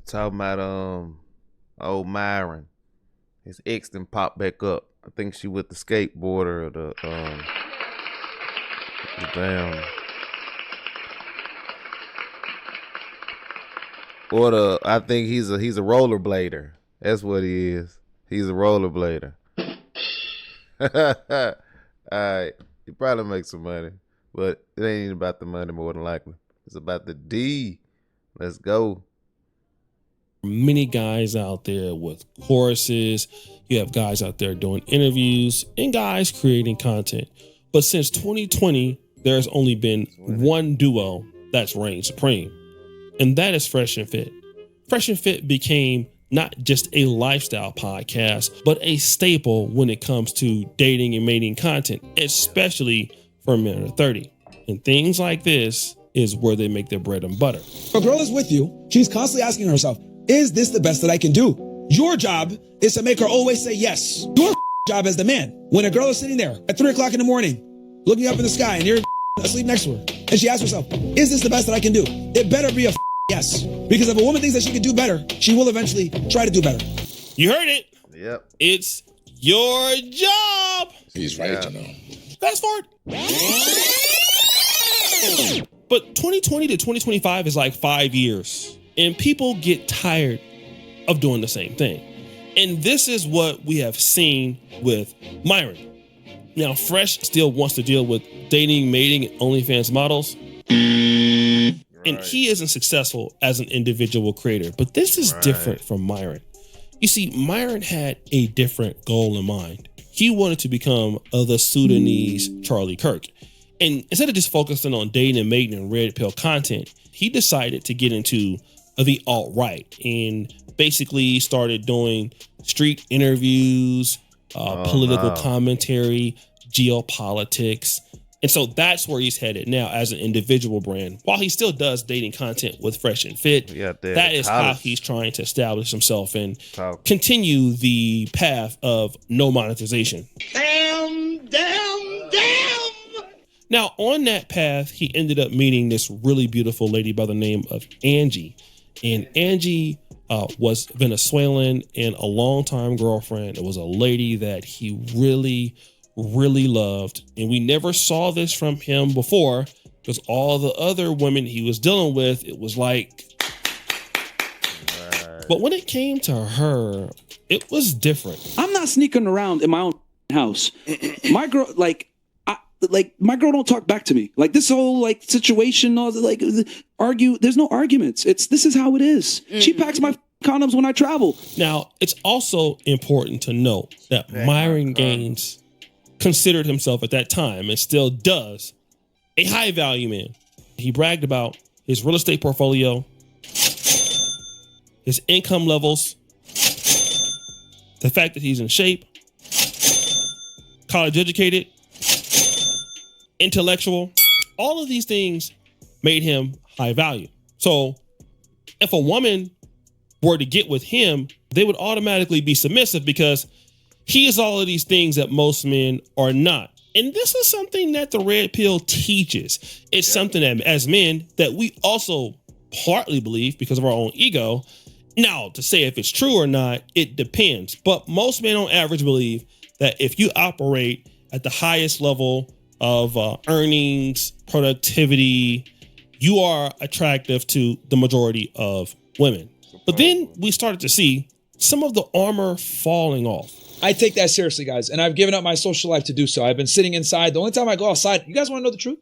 talking about old Myron. His ex then popped back up. I think she with the skateboarder or the damn or the I think he's a rollerblader. That's what he is. He's a rollerblader. All right. He probably makes some money. But it ain't about the money more than likely. It's about the D. Let's go. Many guys out there with choruses. You have guys out there doing interviews and guys creating content. But since 2020, there's only been one duo that's reigned supreme, and that is Fresh and Fit. Fresh and Fit became not just a lifestyle podcast, but a staple when it comes to dating and mating content, especially for men under 30. And things like this is where they make their bread and butter. A girl is with you. She's constantly asking herself, is this the best that I can do? Your job is to make her always say yes. Your job as the man. When a girl is sitting there at 3 o'clock in the morning, looking up in the sky and you're asleep next to her, and she asks herself, is this the best that I can do? It better be a yes. Because if a woman thinks that she can do better, she will eventually try to do better. You heard it. Yep. It's your job. He's right, you know. Fast forward. But 2020 to 2025 is like 5 years. And people get tired of doing the same thing. And this is what we have seen with Myron. Now, Fresh still wants to deal with dating, mating, and OnlyFans models. And he isn't successful as an individual creator. But this is different from Myron. You see, Myron had a different goal in mind. He wanted to become the Sudanese Charlie Kirk. And instead of just focusing on dating and mating and red pill content, he decided to get into the alt-right and basically started doing street interviews, political commentary, geopolitics. And so that's where he's headed now as an individual brand. While he still does dating content with Fresh and Fit, that is how he's trying to establish himself and continue the path of no monetization. Damn. Now, on that path, he ended up meeting this really beautiful lady by the name of Angie. And Angie was Venezuelan and a longtime girlfriend. It was a lady that he really, really loved. And we never saw this from him before because all the other women he was dealing with, it was like... But when it came to her, it was different. I'm not sneaking around in my own house. My girl, my girl don't talk back to me. Like this whole situation, argue. There's no arguments. This is how it is. Mm-hmm. She packs my condoms when I travel. Now, it's also important to note that Myron Gaines considered himself at that time and still does a high value man. He bragged about his real estate portfolio, his income levels, the fact that he's in shape, college educated, intellectual. All of these things made him high value. So if a woman were to get with him, they would automatically be submissive because he is all of these things that most men are not. And this is something that the red pill teaches. It's something that as men that we also partly believe because of our own ego. Now, to say if it's true or not, it depends. But most men on average believe that if you operate at the highest level of earnings, productivity, you are attractive to the majority of women. But then we started to see some of the armor falling off. I take that seriously, guys, and I've given up my social life to do so. I've been sitting inside. The only time I go outside, you guys want to know the truth?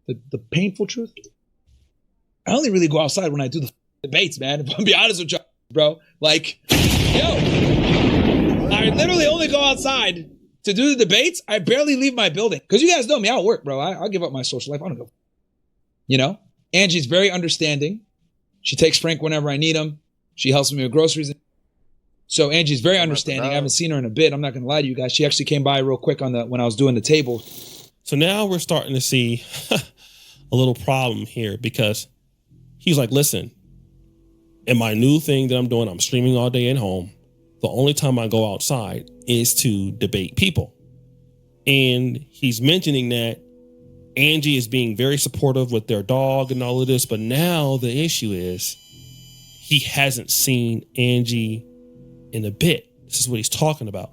The painful truth? I only really go outside when I do the debates, man. If I'm be honest with you, bro. I literally only go outside to do the debates. I barely leave my building. Because you guys know me, I'll work, bro. I'll give up my social life. I don't go. Angie's very understanding. She takes Frank whenever I need him. She helps me with groceries. So Angie's very understanding. I haven't seen her in a bit. I'm not going to lie to you guys. She actually came by real quick when I was doing the table. So now we're starting to see a little problem here because he's like, listen, in my new thing that I'm doing, I'm streaming all day at home. The only time I go outside is to debate people. And he's mentioning that Angie is being very supportive with their dog and all of this. But now the issue is he hasn't seen Angie in a bit. This is what he's talking about.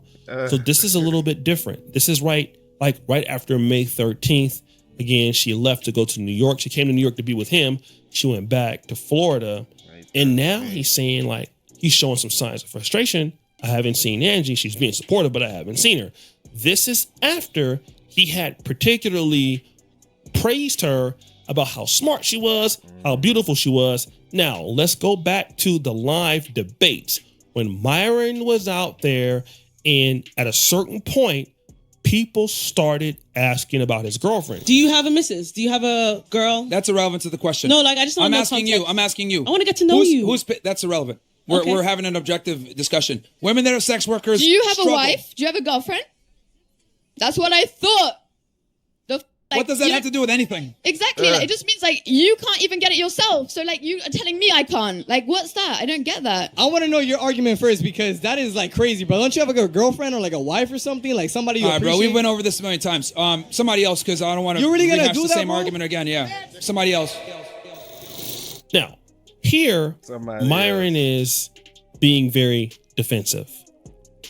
So this is a little bit different. This is right after May 13th. Again, she left to go to New York. She came to New York to be with him. She went back to Florida. And now he's saying, like, he's showing some signs of frustration. I haven't seen Angie. She's being supportive, but I haven't seen her. This is after he had particularly praised her about how smart she was, how beautiful she was. Now, let's go back to the live debates. When Myron was out there, and at a certain point, people started asking about his girlfriend. Do you have a missus? Do you have a girl? That's irrelevant to the question. No, like I just want to know context. I'm asking you. I want to get to know you. That's irrelevant. We're having an objective discussion. Women that are sex workers. Do you have a wife? Do you have a girlfriend? That's what I thought. What does that have to do with anything? Exactly. Like, it just means like you can't even get it yourself. So like you are telling me I can't. Like what's that? I don't get that. I want to know your argument first because that is like crazy, bro. Don't you have like a girlfriend or like a wife or something? Like somebody you appreciate? All right, bro. We went over this a million times. Somebody else, because I don't want to. You really gonna do the that, same bro? argument again? Yeah. Somebody else. Now, here, Myron is being very defensive.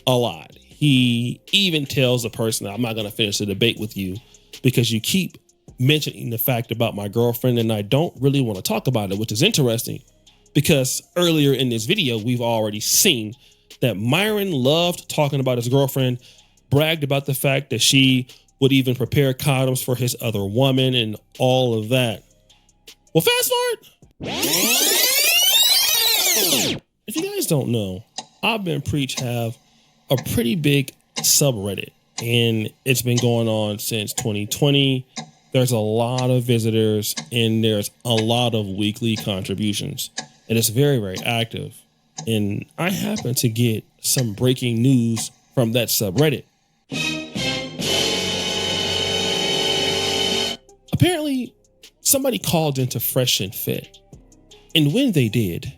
A lot. He even tells the person, I'm not going to finish the debate with you because you keep mentioning the fact about my girlfriend and I don't really want to talk about it, which is interesting because earlier in this video, we've already seen that Myron loved talking about his girlfriend, bragged about the fact that she would even prepare condoms for his other woman and all of that. Well, fast forward. If you guys don't know, I've Been Preach have a pretty big subreddit and it's been going on since 2020. There's a lot of visitors and there's a lot of weekly contributions and it's very, very active. And I happen to get some breaking news from that subreddit. Apparently, somebody called into Fresh and Fit. And when they did,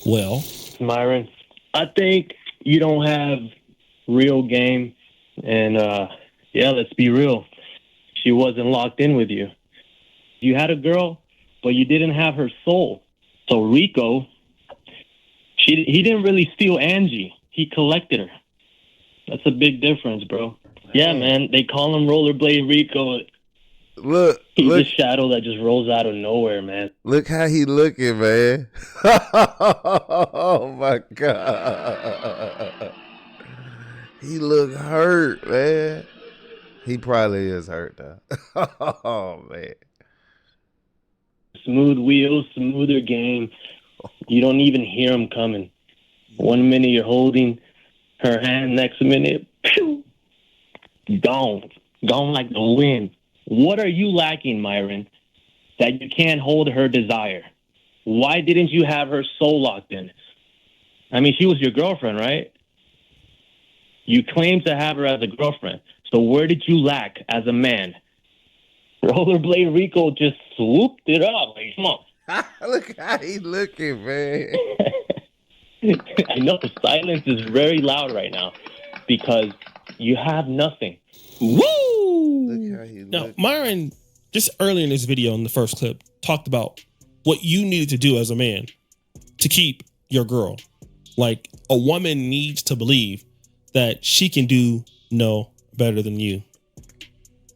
well... Myron, I think you don't have real game. And, let's be real. She wasn't locked in with you. You had a girl, but you didn't have her soul. So Rico, he didn't really steal Angie. He collected her. That's a big difference, bro. Yeah, man. They call him Rollerblade Rico. He's a shadow that just rolls out of nowhere, man. Look how he looking, man. Oh, my God. He look hurt, man. He probably is hurt, though. Oh, man. Smooth wheels, smoother game. You don't even hear him coming. 1 minute you're holding her hand, next minute, pew, gone like the wind. What are you lacking, Myron, that you can't hold her desire? Why didn't you have her soul locked in? I mean, she was your girlfriend, right? You claim to have her as a girlfriend. So where did you lack as a man? Rollerblade Rico just swooped it up. Like, come on. Look how he looking, man. I know the silence is very loud right now because you have nothing. Woo! Look how he Now, looking. Myron, just earlier in this video, in the first clip, talked about what you needed to do as a man to keep your girl. Like, a woman needs to believe that she can do no better than you.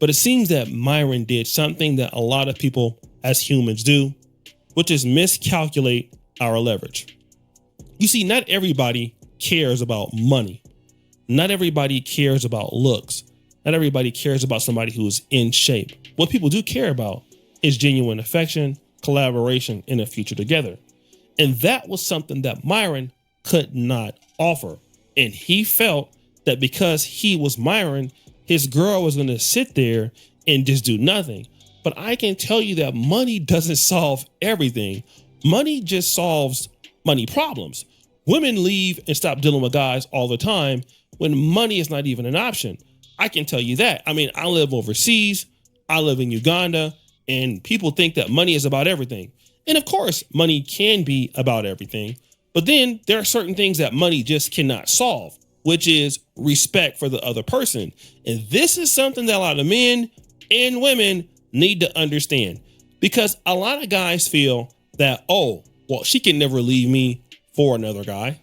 But it seems that Myron did something that a lot of people as humans do, which is miscalculate our leverage. You see, not everybody cares about money. Not everybody cares about looks. Not everybody cares about somebody who's in shape. What people do care about is genuine affection, collaboration, and a future together. And that was something that Myron could not offer. And he felt that because he was Myron, his girl was going to sit there and just do nothing. But I can tell you that money doesn't solve everything. Money just solves money problems. Women leave and stop dealing with guys all the time when money is not even an option. I can tell you that. I mean, I live overseas. I live in Uganda, and people think that money is about everything. And of course, money can be about everything. But then there are certain things that money just cannot solve, which is respect for the other person. And this is something that a lot of men and women need to understand, because a lot of guys feel that, oh, well, she can never leave me for another guy.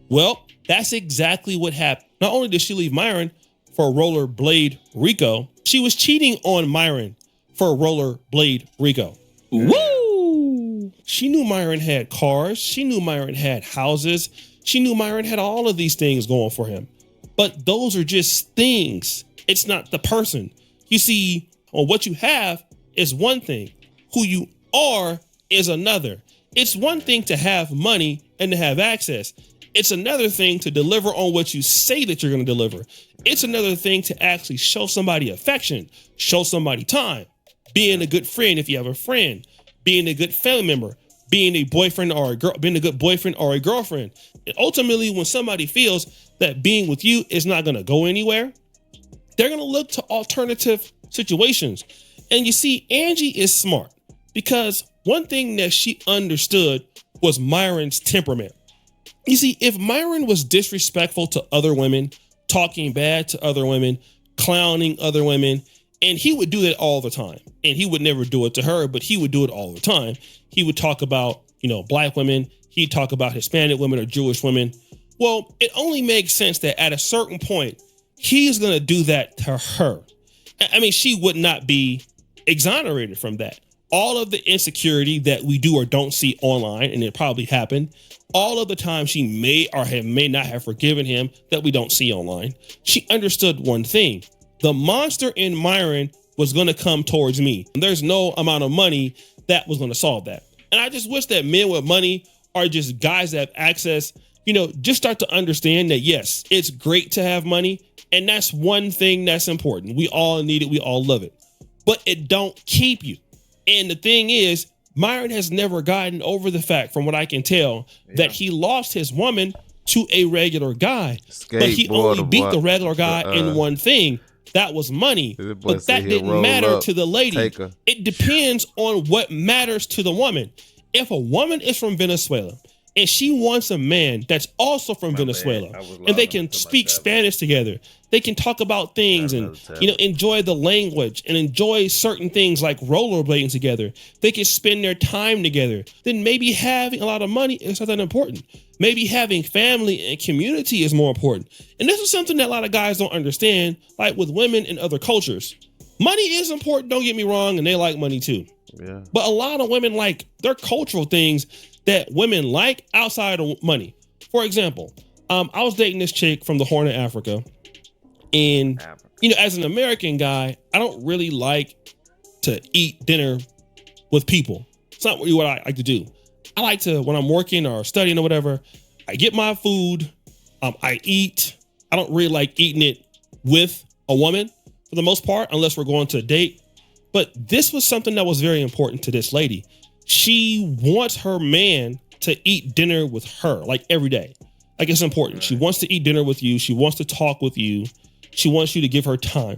Well, that's exactly what happened. Not only did she leave Myron for Rollerblade Rico, she was cheating on Myron for Rollerblade Rico. Woo! She knew Myron had cars. She knew Myron had houses. She knew Myron had all of these things going for him. But those are just things. It's not the person. You see, what you have is one thing. Who you are is another. It's one thing to have money and to have access. It's another thing to deliver on what you say that you're going to deliver. It's another thing to actually show somebody affection, show somebody time, being a good friend if you have a friend, being a good family member, being a boyfriend or a girl, being a good boyfriend or a girlfriend. And ultimately, when somebody feels that being with you is not going to go anywhere, they're going to look to alternative situations. And you see, Angie is smart because one thing that she understood was Myron's temperament. You see, if Myron was disrespectful to other women, talking bad to other women, clowning other women, and he would do that all the time. And he would never do it to her, but he would do it all the time. He would talk about, black women. He'd talk about Hispanic women or Jewish women. Well, it only makes sense that at a certain point, he's going to do that to her. I mean, she would not be exonerated from that. All of the insecurity that we do or don't see online, and it probably happened, all of the time she may or may not have forgiven him that we don't see online. She understood one thing. The monster in Myron was going to come towards me. There's no amount of money that was going to solve that. And I just wish that men with money or just guys that have access, just start to understand that, yes, it's great to have money. And that's one thing that's important. We all need it. We all love it. But it don't keep you. And the thing is, Myron has never gotten over the fact, from what I can tell, that he lost his woman to a regular guy. But he only beat the regular guy in one thing. That was money. But that didn't matter to the lady. It depends on what matters to the woman. If a woman is from Venezuela and she wants a man that's also from Venezuela, and they can speak Spanish together, they can talk about things and enjoy the language and enjoy certain things like rollerblading together, they can spend their time together, then maybe having a lot of money is not that important. Maybe having family and community is more important. And this is something that a lot of guys don't understand, like with women in other cultures. Money is important, don't get me wrong, and they like money too. Yeah. But a lot of women like their cultural things that women like outside of money. For example, I was dating this chick from the Horn of Africa. And, as an American guy, I don't really like to eat dinner with people. It's not really what I like to do. I like to, when I'm working or studying or whatever, I get my food, I eat. I don't really like eating it with a woman for the most part, unless we're going to a date. But this was something that was very important to this lady. She wants her man to eat dinner with her, like every day. Like, it's important. Right. She wants to eat dinner with you. She wants to talk with you. She wants you to give her time,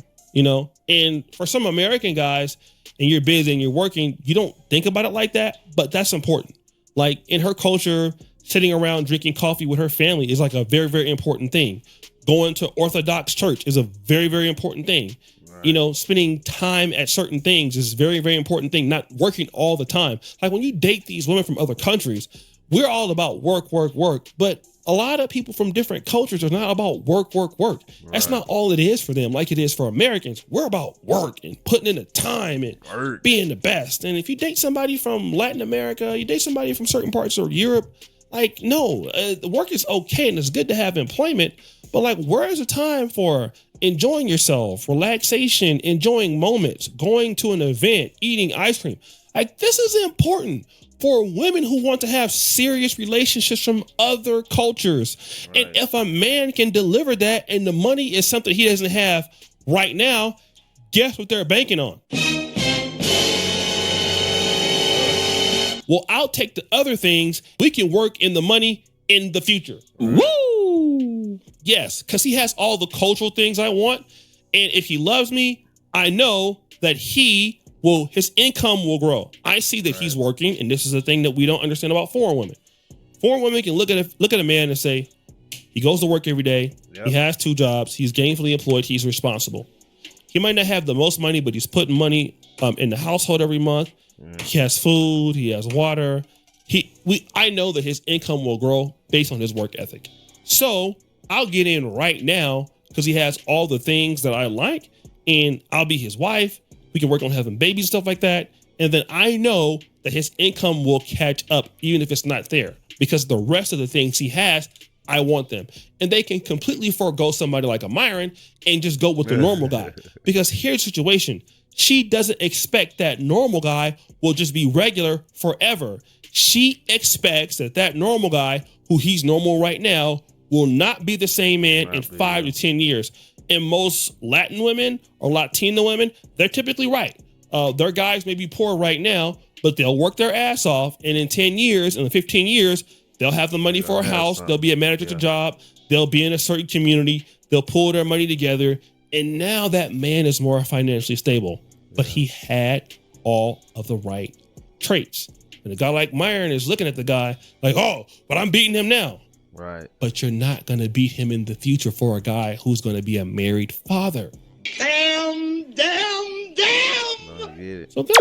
And for some American guys, and you're busy and you're working, you don't think about it like that, but that's important. Like in her culture, sitting around drinking coffee with her family is like a very, very important thing. Going to Orthodox church is a very, very important thing. Right. Spending time at certain things is a very, very important thing. Not working all the time. Like when you date these women from other countries, we're all about work, work, work. But a lot of people from different cultures are not about work, work, work. Right. That's not all it is for them, like it is for Americans. We're about work and putting in the time and being the best. And if you date somebody from Latin America, you date somebody from certain parts of Europe, work is okay and it's good to have employment. But like, where is the time for enjoying yourself, relaxation, enjoying moments, going to an event, eating ice cream? Like, this is important for women who want to have serious relationships from other cultures. Right. And if a man can deliver that and the money is something he doesn't have right now, guess what they're banking on? Well, I'll take the other things. We can work in the money in the future. Woo! Yes, because he has all the cultural things I want. And if he loves me, I know that his income will grow. I see that he's working, and this is the thing that we don't understand about foreign women. Foreign women can look at a man and say, he goes to work every day. Yep. He has 2 jobs. He's gainfully employed. He's responsible. He might not have the most money, but he's putting money in the household every month. He has food. He has water. I know that his income will grow based on his work ethic. So I'll get in right now because he has all the things that I like, and I'll be his wife. We can work on having babies and stuff like that. And then I know that his income will catch up even if it's not there, because the rest of the things he has, I want them. And they can completely forego somebody like a Myron and just go with the normal guy. Because here's the situation. She doesn't expect that normal guy will just be regular forever. She expects that normal guy, who he's normal right now, will not be the same man in 5 to 10 years. And most Latin women or Latina women, they're typically right. Their guys may be poor right now, but they'll work their ass off. And in 10 years, in 15 years, they'll have the money for a house. They'll be a manager at a job. They'll be in a certain community. They'll pull their money together. And now that man is more financially stable. But he had all of the right traits. And a guy like Myron is looking at the guy like, oh, but I'm beating him now. Right. But you're not going to beat him in the future for a guy who's going to be a married father. Damn. No, I get it. So guys,